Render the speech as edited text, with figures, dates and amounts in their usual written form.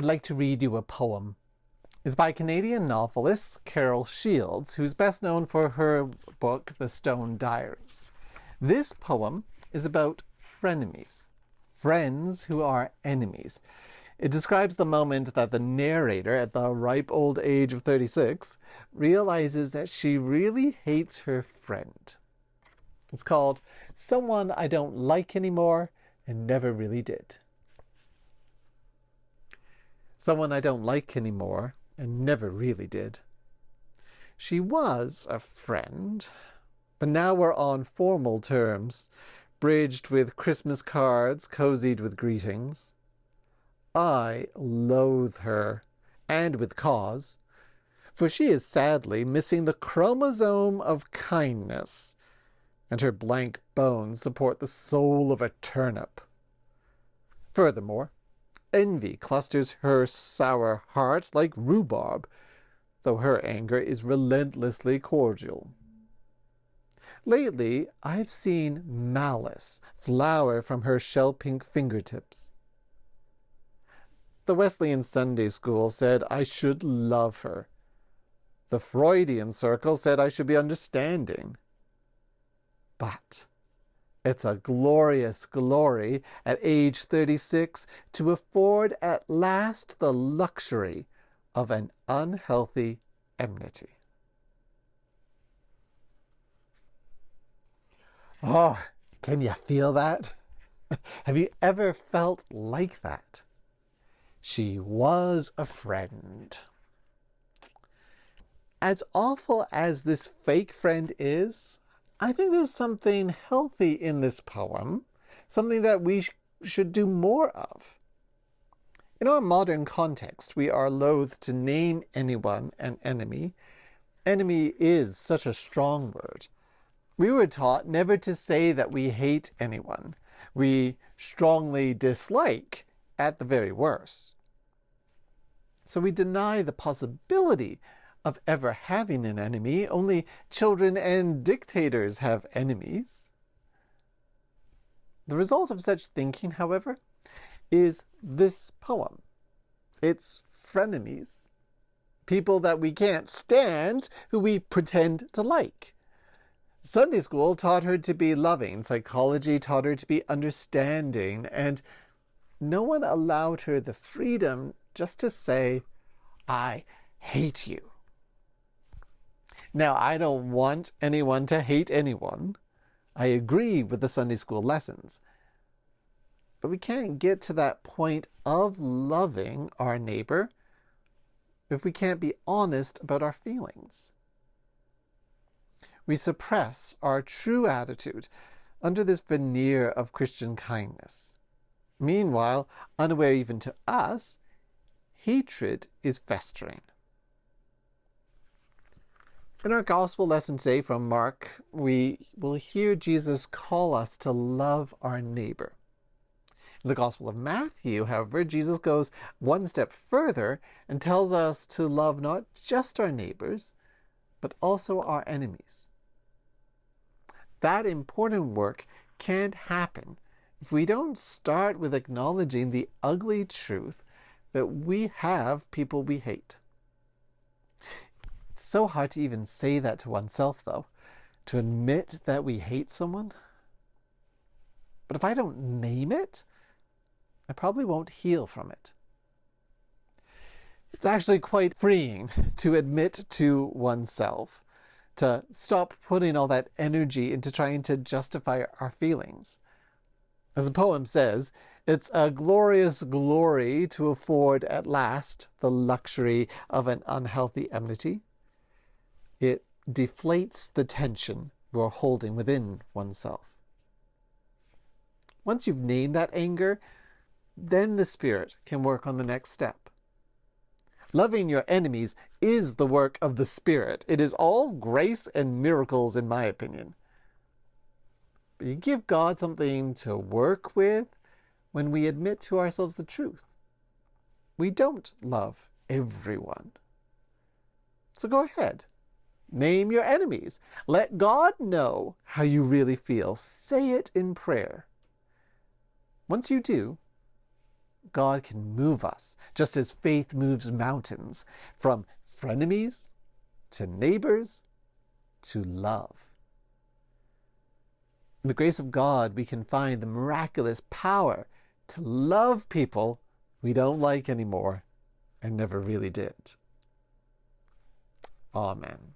I'd like to read you a poem. It's by Canadian novelist Carol Shields, who's best known for her book, The Stone Diaries. This poem is about frenemies, friends who are enemies. It describes the moment that the narrator, at the ripe old age of 36, realizes that she really hates her friend. It's called Someone I Don't Like Anymore and Never Really Did. Someone I don't like anymore and never really did. She was a friend, but now we're on formal terms, bridged with Christmas cards, cozied with greetings. I loathe her, and with cause, for she is sadly missing the chromosome of kindness, and her blank bones support the soul of a turnip. Furthermore, envy clusters her sour heart like rhubarb, though her anger is relentlessly cordial. Lately, I've seen malice flower from her shell-pink fingertips. The Wesleyan Sunday School said I should love her. The Freudian circle said I should be understanding. But it's a glorious glory at age 36 to afford at last the luxury of an unhealthy enmity. Oh, can you feel that? Have you ever felt like that? She was a friend. As awful as this fake friend is, I think there's something healthy in this poem, something that we should do more of. In our modern context, we are loath to name anyone an enemy. Enemy is such a strong word. We were taught never to say that we hate anyone. We strongly dislike at the very worst. So we deny the possibility of ever having an enemy. Only children and dictators have enemies. The result of such thinking, however, is this poem. It's frenemies, people that we can't stand, who we pretend to like. Sunday school taught her to be loving, psychology taught her to be understanding, and no one allowed her the freedom just to say, I hate you. Now, I don't want anyone to hate anyone. I agree with the Sunday school lessons. But we can't get to that point of loving our neighbor if we can't be honest about our feelings. We suppress our true attitude under this veneer of Christian kindness. Meanwhile, unaware even to us, hatred is festering. In our gospel lesson today from Mark, we will hear Jesus call us to love our neighbor. In the Gospel of Matthew, however, Jesus goes one step further and tells us to love not just our neighbors, but also our enemies. That important work can't happen if we don't start with acknowledging the ugly truth that we have people we hate. It's so hard to even say that to oneself, though, to admit that we hate someone. But if I don't name it, I probably won't heal from it. It's actually quite freeing to admit to oneself, to stop putting all that energy into trying to justify our feelings. As the poem says, it's a glorious glory to afford at last the luxury of an unhealthy enmity. It deflates the tension you are holding within oneself. Once you've named that anger, then the Spirit can work on the next step. Loving your enemies is the work of the Spirit. It is all grace and miracles, in my opinion. But you give God something to work with when we admit to ourselves the truth. We don't love everyone. So go ahead. Name your enemies. Let God know how you really feel. Say it in prayer. Once you do, God can move us, just as faith moves mountains, from frenemies to neighbors to love. In the grace of God, we can find the miraculous power to love people we don't like anymore and never really did. Amen.